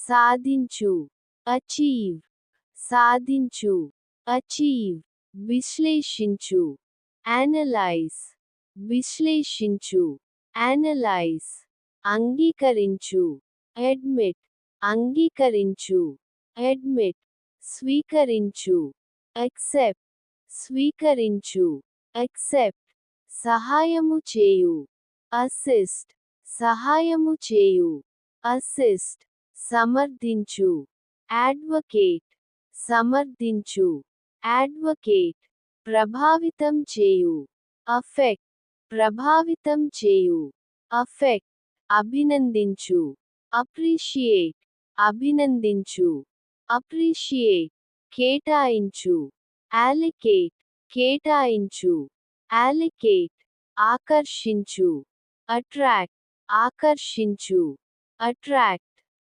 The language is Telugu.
సాధించు, అచీవ్, సాధించు, అచీవ్, విశ్లేషించు, అనలైజ్, విశ్లేషించు, అనలైజ్, అంగీకరించు, అడ్మిట్, అంగీకరించు, అడ్మిట్, స్వీకరించు, accept, స్వీకరించు, accept, సహాయము చేయు, అసిస్ట్, సహాయము చేయు, అసిస్ట్, సమర్థించు, అడ్వకేట్, సమర్థించు, అడ్వకేట్, ప్రభావితం చేయు, అఫెక్ట్, ప్రభావితం చేయు, అఫెక్ట్, అభినందించు, అప్రిషియేట్, అభినందించు, అప్రిషియేట్, కేటాయించు, అలికేట్, కేటాయించు, అలికేట్, ఆకర్షించు, అట్రాక్ట్, ఆకర్షించు, అట్రాక్ట్,